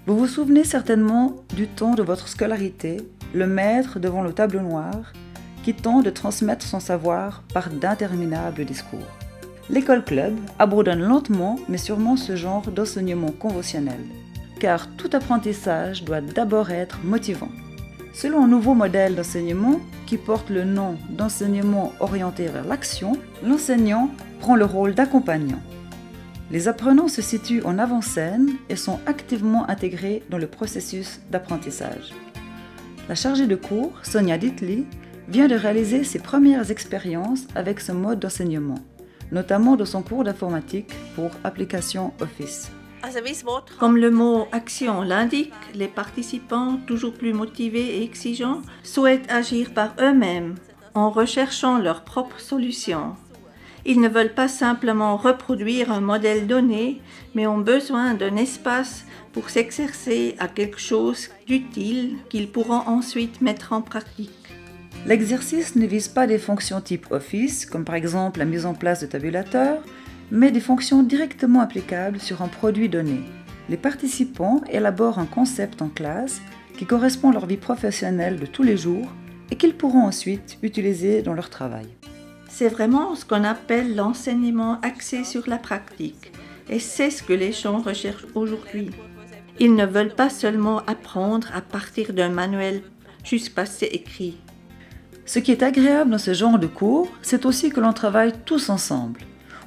Vous vous souvenez certainement du temps de votre scolarité, le maître devant le tableau noir, qui tente de transmettre son savoir par d'interminables discours. L'école club abandonne lentement mais sûrement ce genre d'enseignement conventionnel, car tout apprentissage doit d'abord être motivant. Selon un nouveau modèle d'enseignement qui porte le nom d'enseignement orienté vers l'action, l'enseignant prend le rôle d'accompagnant. Les apprenants se situent en avant-scène et sont activement intégrés dans le processus d'apprentissage. La chargée de cours, Sonia Dietli, vient de réaliser ses premières expériences avec ce mode d'enseignement, notamment dans son cours d'informatique pour application Office. Comme le mot « action » l'indique, les participants, toujours plus motivés et exigeants, souhaitent agir par eux-mêmes en recherchant leurs propres solutions. Ils ne veulent pas simplement reproduire un modèle donné, mais ont besoin d'un espace pour s'exercer à quelque chose d'utile qu'ils pourront ensuite mettre en pratique. L'exercice ne vise pas des fonctions type Office, comme par exemple la mise en place de tabulateurs, mais des fonctions directement applicables sur un produit donné. Les participants élaborent un concept en classe qui correspond à leur vie professionnelle de tous les jours et qu'ils pourront ensuite utiliser dans leur travail. C'est vraiment ce qu'on appelle l'enseignement axé sur la pratique, et c'est ce que les gens recherchent aujourd'hui. Ils ne veulent pas seulement apprendre à partir d'un manuel juste passé écrit. Ce qui est agréable dans ce genre de cours, c'est aussi que l'on travaille tous ensemble.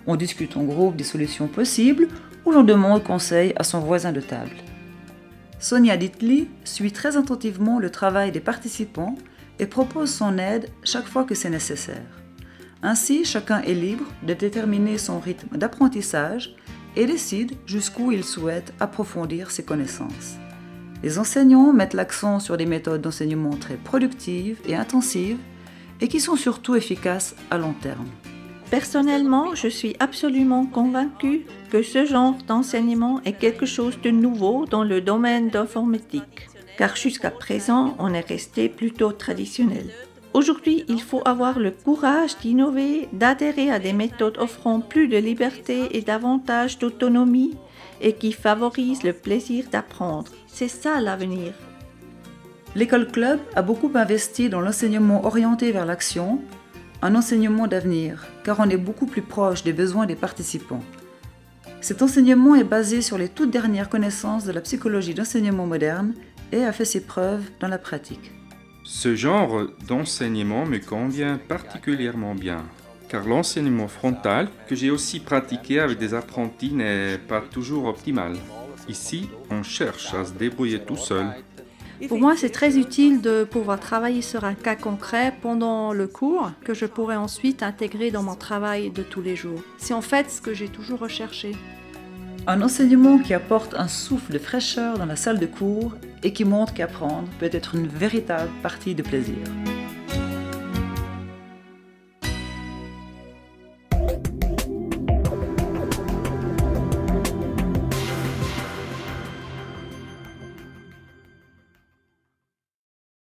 On discute en groupe des solutions possibles ou l'on demande conseil à son voisin de table. Sonia Dietli suit très attentivement le travail des participants et propose son aide chaque fois que c'est nécessaire. Ainsi, chacun est libre de déterminer son rythme d'apprentissage et décide jusqu'où il souhaite approfondir ses connaissances. Les enseignants mettent l'accent sur des méthodes d'enseignement très productives et intensives et qui sont surtout efficaces à long terme. Personnellement, je suis absolument convaincue que ce genre d'enseignement est quelque chose de nouveau dans le domaine d'informatique, car jusqu'à présent, on est resté plutôt traditionnel. Aujourd'hui, il faut avoir le courage d'innover, d'adhérer à des méthodes offrant plus de liberté et davantage d'autonomie et qui favorisent le plaisir d'apprendre. C'est ça l'avenir. L'école club a beaucoup investi dans l'enseignement orienté vers l'action, un enseignement d'avenir, car on est beaucoup plus proche des besoins des participants. Cet enseignement est basé sur les toutes dernières connaissances de la psychologie d'enseignement moderne et a fait ses preuves dans la pratique. Ce genre d'enseignement me convient particulièrement bien, car l'enseignement frontal, que j'ai aussi pratiqué avec des apprentis, n'est pas toujours optimal. Ici, on cherche à se débrouiller tout seul. Pour moi, c'est très utile de pouvoir travailler sur un cas concret pendant le cours que je pourrais ensuite intégrer dans mon travail de tous les jours. C'est en fait ce que j'ai toujours recherché. Un enseignement qui apporte un souffle de fraîcheur dans la salle de cours et qui montre qu'apprendre peut être une véritable partie de plaisir.